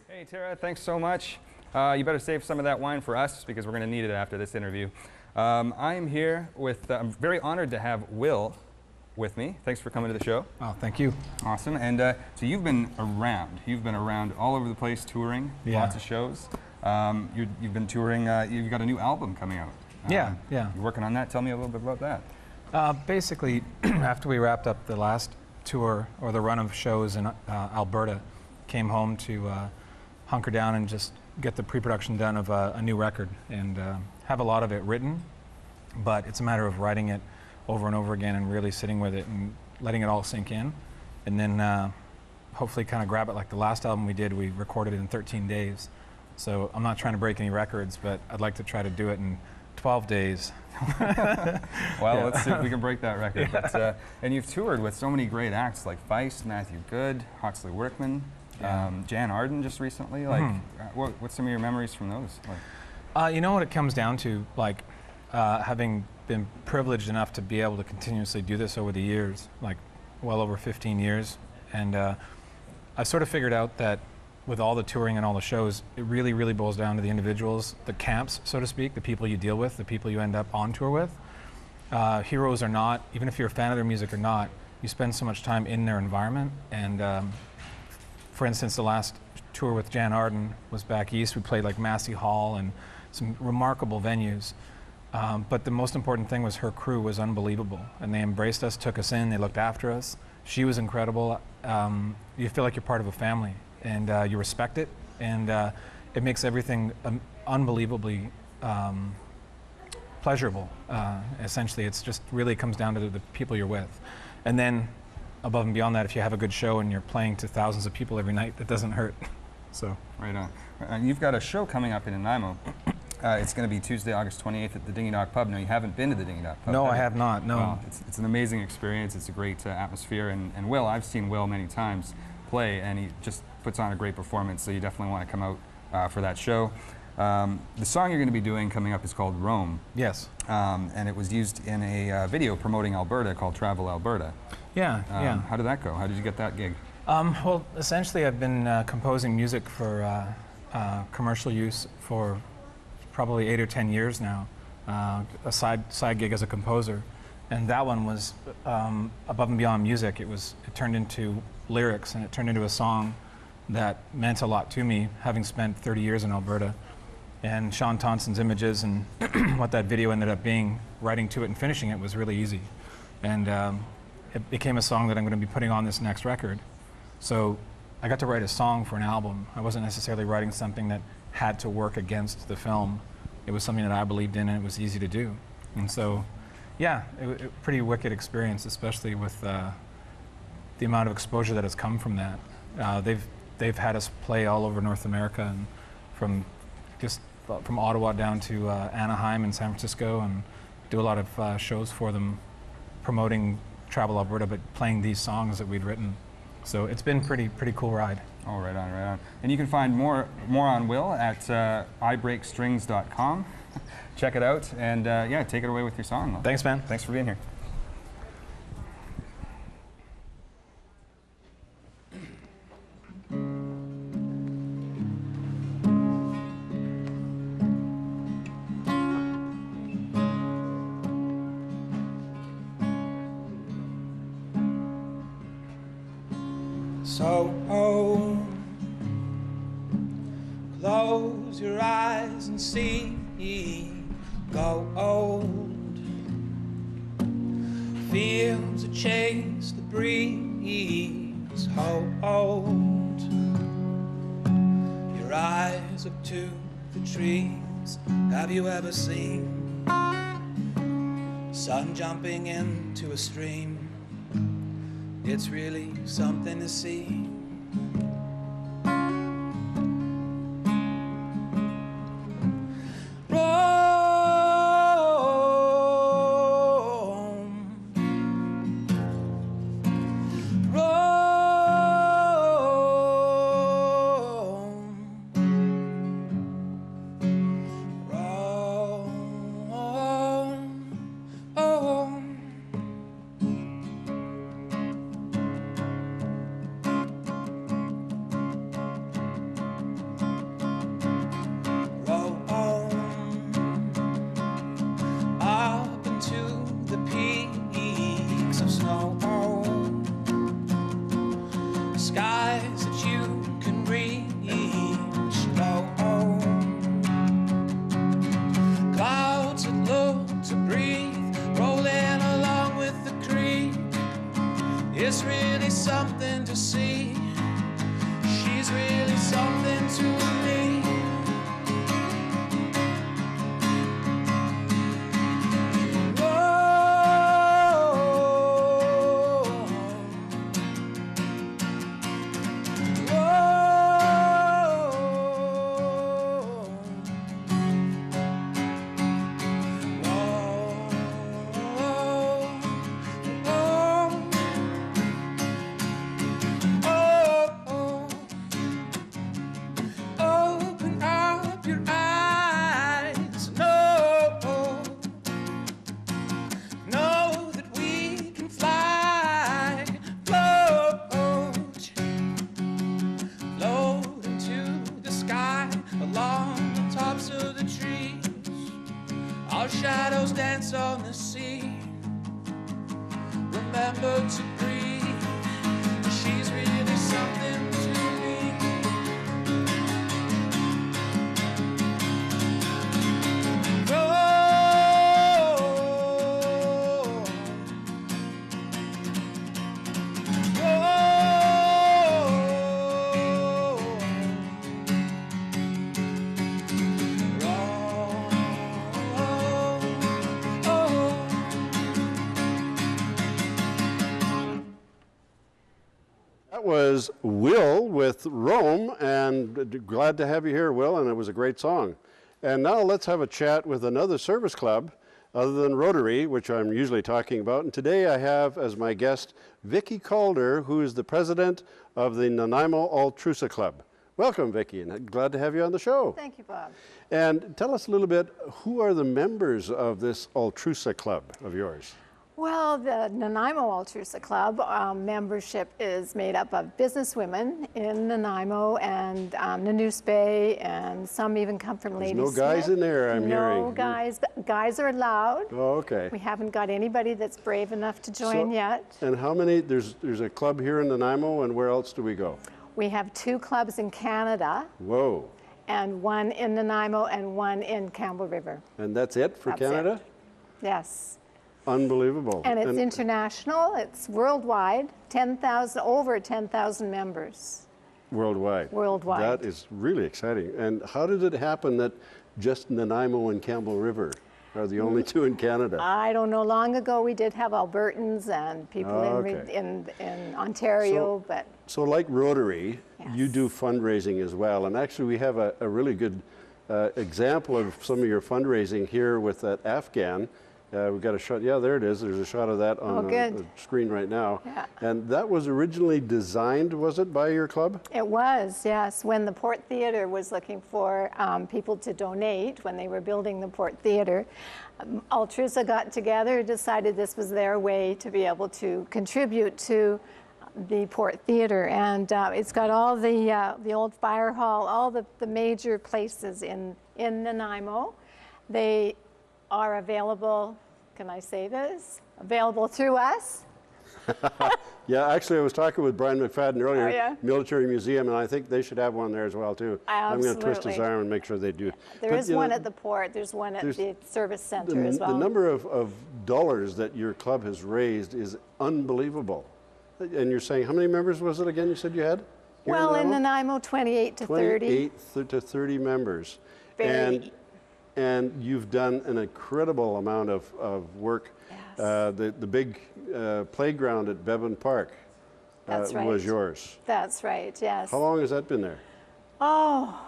Hey, Tara, thanks so much. You better save some of that wine for us because we're going to need it after this interview. I am here with, I'm very honored to have Will with me. Thanks for coming to the show. Oh, thank you. Awesome. And so you've been around. You've been around all over the place touring, lots of shows. You've been touring, you've got a new album coming out. Yeah. You're working on that. Tell me a little bit about that. Basically, after we wrapped up the last tour, or the run of shows in Alberta, came home to hunker down and just get the pre-production done of a new record, and have a lot of it written, but it's a matter of writing it over and over again and really sitting with it and letting it all sink in, and then hopefully kind of grab it. Like the last album we did, we recorded it in 13 days. So I'm not trying to break any records, but I'd like to try to do it in 12 days. Well, let's see if we can break that record. But, and you've toured with so many great acts like Feist, Matthew Good, Huxley Workman, Jan Arden just recently. Like, what's some of your memories from those? Like, you know what it comes down to? Like, having been privileged enough to be able to continuously do this over the years, like well over 15 years. And I've sort of figured out that with all the touring and all the shows, it really, really boils down to the individuals, the camps, so to speak, the people you deal with, the people you end up on tour with. Heroes or not, even if you're a fan of their music or not, you spend so much time in their environment. And for instance, the last tour with Jan Arden was back east. We played like Massey Hall and some remarkable venues. But the most important thing was her crew was unbelievable, and they embraced us, took us in, they looked after us. She was incredible. You feel like you're part of a family, and you respect it, and it makes everything unbelievably pleasurable. Essentially, it's just really comes down to the people you're with. And then above and beyond that, if you have a good show and you're playing to thousands of people every night, that doesn't hurt. So right on. And you've got a show coming up in Nanaimo It's going to be Tuesday, August 28th at the Dingy Dock Pub. Now, you haven't been to the Dingy Dock Pub. No, have I you? have not, no. Well, it's an amazing experience. It's a great atmosphere. And Will, I've seen Will many times play, and he just puts on a great performance, so you definitely want to come out for that show. The song you're going to be doing coming up is called Rome. Yes. And it was used in a video promoting Alberta called Travel Alberta. Yeah, yeah. How did that go? How did you get that gig? Well, essentially, I've been composing music for commercial use for probably 8 or 10 years now, a side gig as a composer. And that one was above and beyond music. It turned into lyrics, and it turned into a song that meant a lot to me, having spent 30 years in Alberta. And Sean Thompson's images and what that video ended up being, writing to it and finishing it was really easy. And it became a song that I'm going to be putting on this next record. So I got to write a song for an album. I wasn't necessarily writing something that had to work against the film. It was something that I believed in, and it was easy to do. And so, yeah, it pretty wicked experience, especially with the amount of exposure that has come from that. They've had us play all over North America, and from Ottawa down to Anaheim and San Francisco, and do a lot of shows for them, promoting Travel Alberta, but playing these songs that we'd written. So it's been pretty cool ride. Oh, right on, right on. And you can find more on Will at ibreakstrings.com. Check it out, and yeah, take it away with your song, though. Thanks, man. Thanks for being here. So close your eyes and see, go old. Fields that chase the breeze, hold. Your eyes up to the trees. Have you ever seen sun jumping into a stream? It's really something to see. It's really something to see. She's really something to me. Shadows dance on the sea. Remember to breathe. She's really something to me. That was Will with Rome, and glad to have you here, Will, and it was a great song. And now let's have a chat with another service club other than Rotary, which I'm usually talking about. And today I have as my guest Vicki Calder, who is the president of the Nanaimo Altrusa Club. Welcome, Vicki, and glad to have you on the show. Thank you, Bob. And tell us a little bit, who are the members of this Altrusa Club of yours? Well, the Nanaimo Altrusa Club membership is made up of businesswomen in Nanaimo and Nanoose Bay, and some even come from Ladysmith. No guys in there, I'm hearing. No guys. Guys are allowed. Oh, okay. We haven't got anybody that's brave enough to join yet. And how many, there's a club here in Nanaimo, and where else do we go? We have 2 clubs in Canada. Whoa. And 1 in Nanaimo and 1 in Campbell River. And that's it for That's Canada? it. Yes. Unbelievable. And it's international, it's worldwide, 10,000, over 10,000 members. Worldwide. Worldwide. That is really exciting. And how did it happen that just Nanaimo and Campbell River are the only 2 in Canada? I don't know, long ago we did have Albertans and people in Ontario, but... So like Rotary, you do fundraising as well. And actually we have a really good example of some of your fundraising here with that Afghan. We've got a shot, there it is. There's a shot of that on the screen right now. Yeah. And that was originally designed, was it, by your club? It was, yes. When the Port Theatre was looking for people to donate, when they were building the Port Theatre, Altrusa got together, decided this was their way to be able to contribute to the Port Theatre. And it's got all the old fire hall, all the major places in Nanaimo. They are available, can I say this? Available through us. Yeah, actually I was talking with Brian McFadden earlier, Oh, yeah? Military Museum, and I think they should have one there as well too. I'm going to twist his arm and make sure they do. There is one at the port, there's one at the service center as well. The number of dollars that your club has raised is unbelievable. And you're saying, how many members was it again you said you had? Well, in Nanaimo, 28 to 30. 28 to 30 members. Very. And you've done an incredible amount of work. Yes. The big playground at Bevan Park was yours. That's right, yes. How long has that been there? Oh,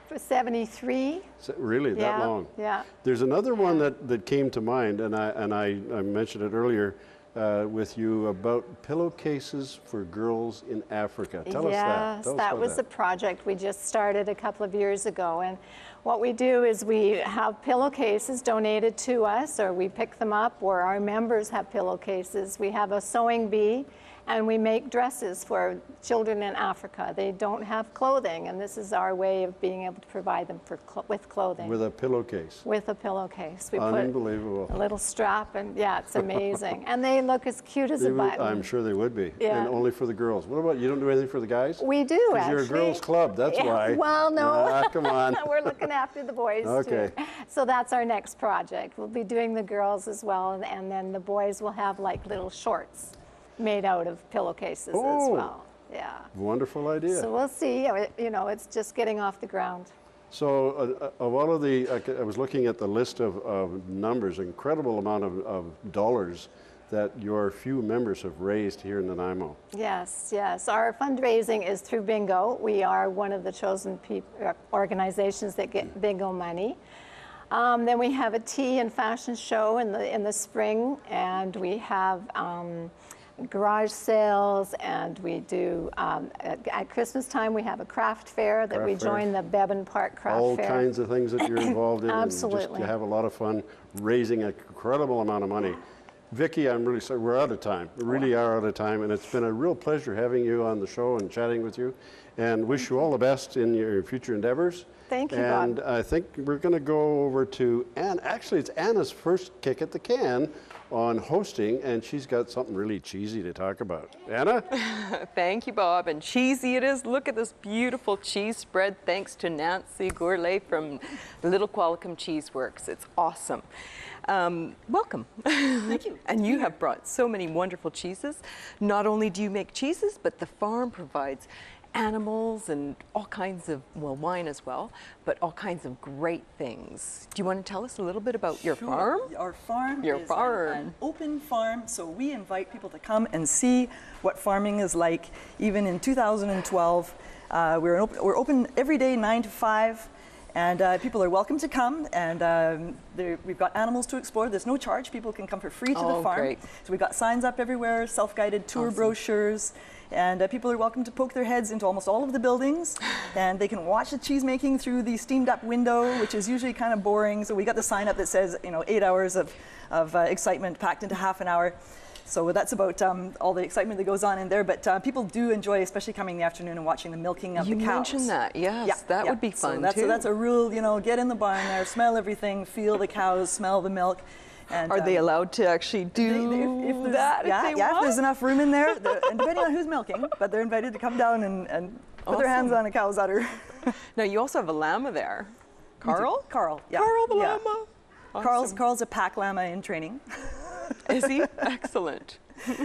for 73. Really, that long? Yeah. There's another one that came to mind, and I mentioned it earlier with you about pillowcases for girls in Africa. Tell us that. Yes, that was a project we just started a couple of years ago. And what we do is we have pillowcases donated to us, or we pick them up, or our members have pillowcases. We have a sewing bee, and we make dresses for children in Africa. They don't have clothing, and this is our way of being able to provide them with clothing. With a pillowcase. With a pillowcase. We Unbelievable. put a little strap, and yeah, it's amazing. And they look as cute as a button. I'm sure they would be. Yeah. And only for the girls. What about, you don't do anything for the guys? We do, actually. Because you're a girls' club, that's why. Well, no. Come on. We're looking after the boys, okay. too. So that's our next project. We'll be doing the girls as well, and then the boys will have like little shorts made out of pillowcases as well. Yeah. Wonderful idea. So we'll see. You know, it's just getting off the ground. So of all of the, I was looking at the list of numbers, incredible amount of dollars that your few members have raised here in Nanaimo. Yes, yes. Our fundraising is through bingo. We are one of the chosen organizations that get bingo money. Then we have a tea and fashion show in the spring, and we have garage sales, and we do, at Christmas time, we have a craft fair that we join the Bevan Park Craft Fair. All kinds of things that you're involved in. Absolutely. And just to have a lot of fun raising an incredible amount of money. Vicki, I'm really sorry, we're out of time. We really are out of time, and it's been a real pleasure having you on the show and chatting with you, and wish you all the best in your future endeavors. Thank you, And Bob. I think we're going to go over to Anne. Actually, it's Anna's first kick at the can on hosting, and she's got something really cheesy to talk about. Anna? Thank you, Bob. And cheesy it is. Look at this beautiful cheese spread, thanks to Nancy Gourlay from Little Qualicum Cheeseworks. It's awesome. Welcome. Thank you. And you have brought so many wonderful cheeses. Not only do you make cheeses, but the farm provides animals and all kinds of, well, wine as well, but all kinds of great things. Do you want to tell us a little bit about your farm? Our farm Your is farm. An open farm, so we invite people to come and see what farming is like. Even in 2012, we're open every day, 9 to 5, And people are welcome to come, and we've got animals to explore. There's no charge. People can come for free to the farm. Great. So we've got signs up everywhere, self-guided tour brochures, and people are welcome to poke their heads into almost all of the buildings, and they can watch the cheese making through the steamed up window, which is usually kind of boring. So we got the sign up that says, 8 hours of excitement packed into half an hour. So that's about all the excitement that goes on in there. But people do enjoy, especially coming in the afternoon and watching the milking of the cows. You mentioned that, yes. That would be fun, too. So that's a real, get in the barn there, smell everything, feel the cows, smell the milk. And, are they allowed to actually do if that? If there's enough room in there, and depending on who's milking, but they're invited to come down and put their hands on a cow's udder. Now, you also have a llama there. Carl? Carl, yeah. Carl the llama. Awesome. Carl's a pack llama in training. Is he? Excellent.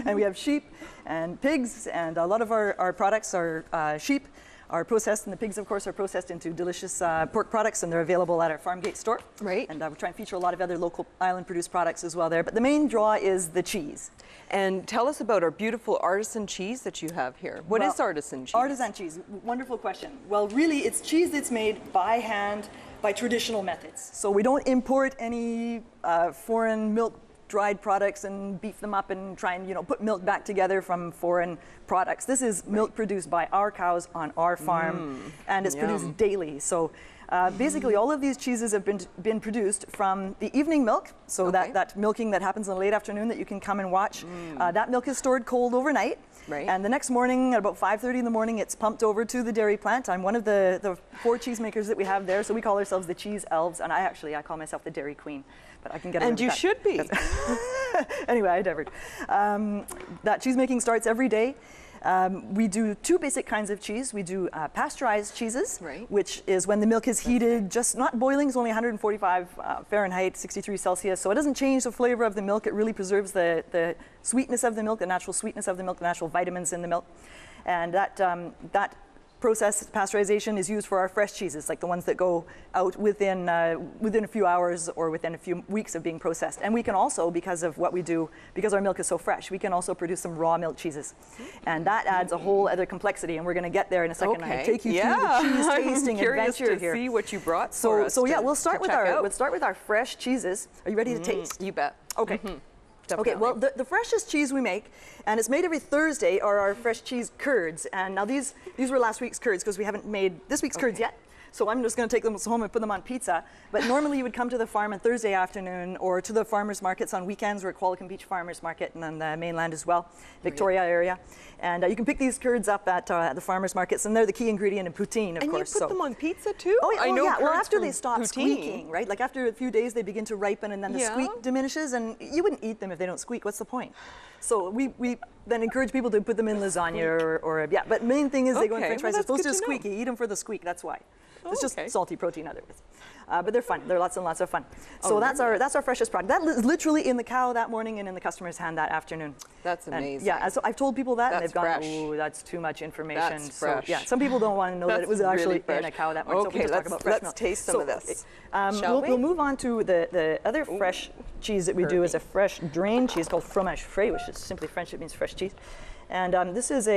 And we have sheep and pigs, and a lot of our products are sheep are processed, and the pigs, of course, are processed into delicious pork products, and they're available at our farm gate store. Right. And we try and feature a lot of other local island-produced products as well there. But the main draw is the cheese. And tell us about our beautiful artisan cheese that you have here. What is artisan cheese? Artisan cheese, wonderful question. Well, really, it's cheese that's made by hand by traditional methods. So we don't import any foreign milk dried products and beef them up and try and put milk back together from foreign products. This is milk produced by our cows on our farm, and it's produced daily. So basically all of these cheeses have been produced from the evening milk, so that milking that happens in the late afternoon that you can come and watch. That milk is stored cold overnight. Right. And the next morning, at about 5:30 in the morning, it's pumped over to the dairy plant. I'm one of the 4 cheesemakers that we have there, so we call ourselves the cheese elves, and I call myself the dairy queen, but I can get away with that. And you should be. Anyway, I endeavored. That cheese making starts every day. We do 2 basic kinds of cheese. We do pasteurized cheeses, which is when the milk is heated, just not boiling, it's only 145 Fahrenheit, 63 Celsius, so it doesn't change the flavor of the milk. It really preserves the sweetness of the milk, the natural sweetness of the milk, the natural vitamins in the milk. And that process, pasteurization, is used for our fresh cheeses, like the ones that go out within a few hours or within a few weeks of being processed. And we can also, because of what we do, because our milk is so fresh, we can also produce some raw milk cheeses. And that adds a whole other complexity, and we're going to get there in a second. Okay. I take you through the cheese tasting adventure here. See what you brought for us. So yeah, we'll start with our fresh cheeses. Are you ready to taste? You bet. Okay. Okay, well, the freshest cheese we make, and it's made every Thursday, are our fresh cheese curds. And now these were last week's curds because we haven't made this week's curds yet. So I'm just going to take them home and put them on pizza. But normally you would come to the farm on Thursday afternoon or to the farmers markets on weekends. We're at Qualicum Beach Farmers Market and on the mainland as well, Victoria area. And you can pick these curds up at the farmers markets, and they're the key ingredient in poutine, of course. And you put them on pizza too? Oh, yeah. I know Well, after they stop poutine. squeaking, right? Like after a few days, they begin to ripen, and then the squeak diminishes, and you wouldn't eat them if they don't squeak. What's the point? So we then encourage people to put them in lasagna or but main thing is they go in French fries. They're supposed to squeaky. Eat them for the squeak. That's why. It's just salty protein otherwise. But they're fun. They're lots and lots of fun. So that's our freshest product. That is literally in the cow that morning and in the customer's hand that afternoon. That's amazing. And so I've told people that, and they've gone, "Ooh, that's too much information." So some people don't want to know that it was actually in a cow that morning. Okay, so talk about fresh milk. let's taste some of this. We'll move on to the other fresh cheese that we do is a fresh drained cheese called fromage frais, which is simply French. It means fresh cheese. And this is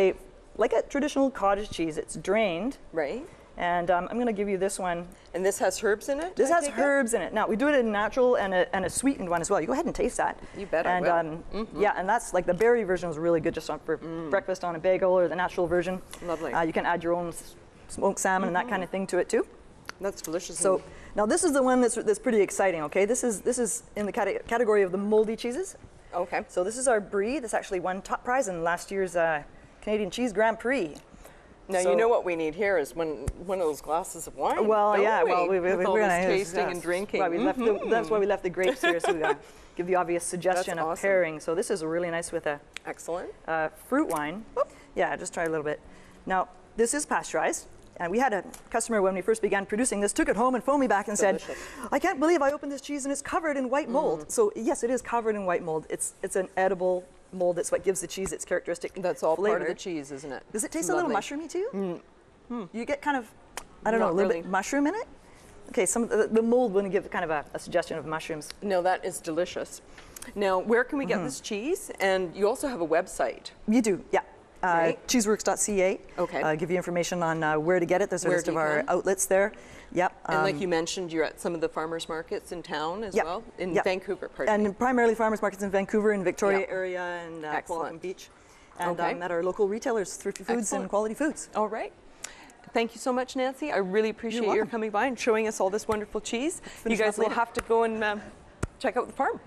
like a traditional cottage cheese. It's drained. Right. And I'm going to give you this one. And this has herbs in it? This has herbs in it. Now, we do it in a natural and a sweetened one as well. You go ahead and taste that. You bet I will. Yeah, and that's like the berry version is really good just for breakfast on a bagel, or the natural version. Lovely. You can add your own smoked salmon and that kind of thing to it too. That's delicious. So now this is the one that's pretty exciting, okay? This is in the category of the moldy cheeses. Okay. So this is our brie. This actually won top prize in last year's Canadian Cheese Grand Prix. Now, you know what we need here is one of those glasses of wine. Well, yeah. Well, we're going to tasting and drinking. That's why we left the grapes here, so we got to give the obvious suggestion of pairing. So this is really nice with a excellent fruit wine. Yeah, just try a little bit. Now, this is pasteurized. And we had a customer when we first began producing this, took it home and phoned me back and said, "I can't believe I opened this cheese and it's covered in white mold." So yes, it is covered in white mold. It's an edible mold. That's what gives the cheese its characteristic That's all flavor. part of the cheese, isn't it? Does it taste a little mushroomy to you? You get kind of, I don't know, a little bit mushroom in it? Okay, some of the mold wouldn't give kind of a suggestion of mushrooms. No, that is delicious. Now, where can we get this cheese? And you also have a website. You do, yeah. cheeseworks.ca. Okay. Give you information on where to get it. There's a list of our outlets there. Yep. And like you mentioned, you're at some of the farmers markets in town as well? In Vancouver, pardon me. And primarily farmers markets in Vancouver and Victoria area and Qualicum Beach. And at our local retailers, Thrifty Foods and Quality Foods. All right. Thank you so much, Nancy. I really appreciate your coming by and showing us all this wonderful cheese. You guys will have to go and check out the farm.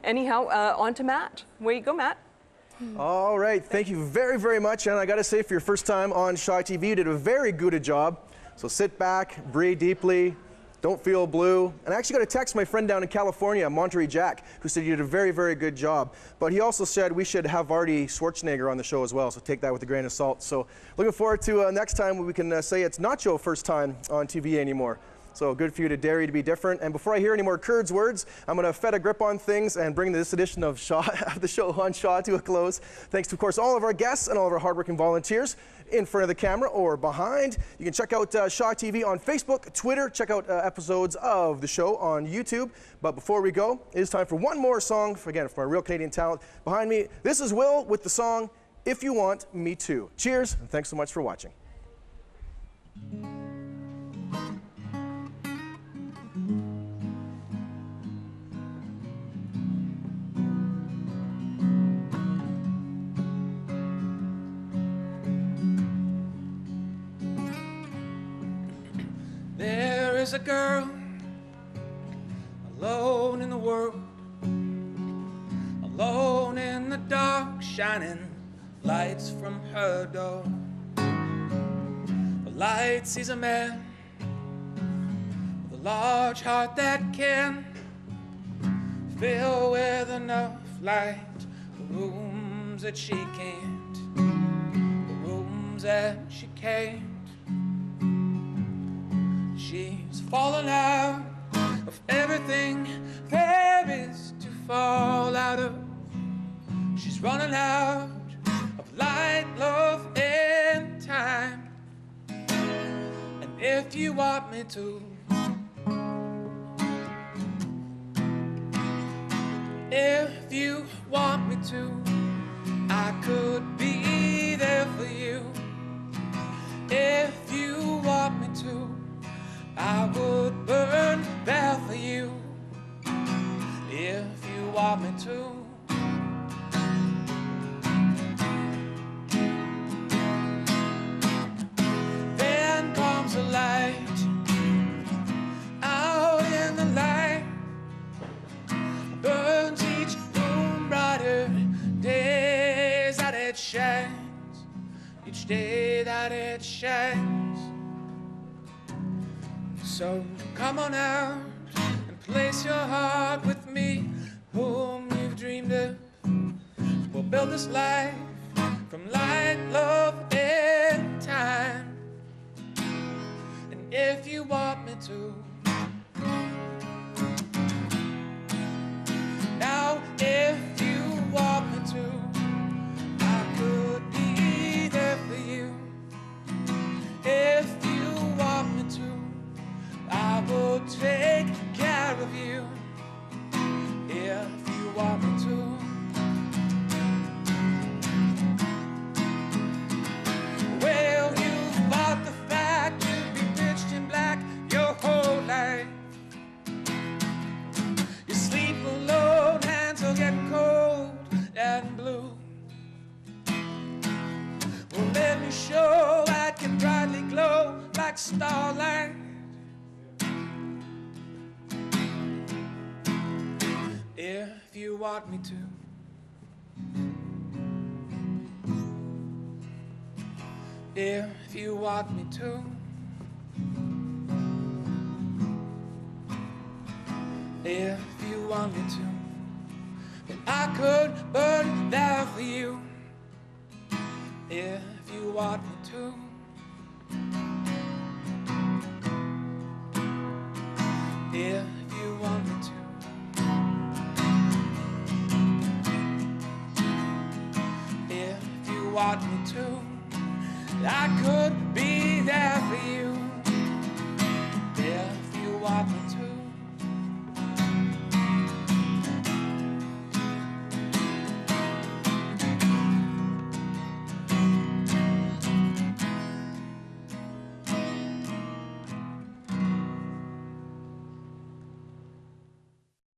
Anyhow, on to Matt. Where you go, Matt? All right, thank you very, very much. And I got to say, for your first time on Shaw TV, you did a very good job. So sit back, breathe deeply, don't feel blue. And I actually got a text from my friend down in California, Monterey Jack, who said you did a very, very good job. But he also said we should have Artie Schwarzenegger on the show as well, so take that with a grain of salt. So looking forward to next time when we can say it's not your first time on TV anymore. So good for you to dare you to be different. And before I hear any more Kurds words, I'm going to fed a grip on things and bring this edition of the show on Shaw to a close. Thanks to, of course, all of our guests and all of our hardworking volunteers in front of the camera or behind. You can check out Shaw TV on Facebook, Twitter. Check out episodes of the show on YouTube. But before we go, it is time for one more song, again, from our real Canadian talent behind me. This is Will with the song, If You Want Me To. Cheers, and thanks so much for watching. There is a girl alone in the world, alone in the dark, shining lights from her door. The light sees a man with a large heart that can fill with enough light the rooms that she can't, the rooms that she can't. She's fallen out of everything there is to fall out of. She's running out of light, love, and time. And if you want me to, if you want me to, I could be there for you. If you want me to, I would burn there for you. If you want me to. Then comes the light, out in the light, burns each room brighter, days that it shines, each day that it shines. So come on out and place your heart with me, whom you've dreamed of. We'll build this life from light, love, and time. And if you want me to, now if you want me to, I could be there for you. If you want me to, I will take care of you. If you want me to. Well, you bought the fact you'd be pitched in black your whole life. You sleep alone, hands are getting cold and blue. Well, let me show I can brightly glow like starlight. If you want me to. If you want me to. If you want me to, then I could burn there for you. If you want me to. If you want me to. If you want me to, I could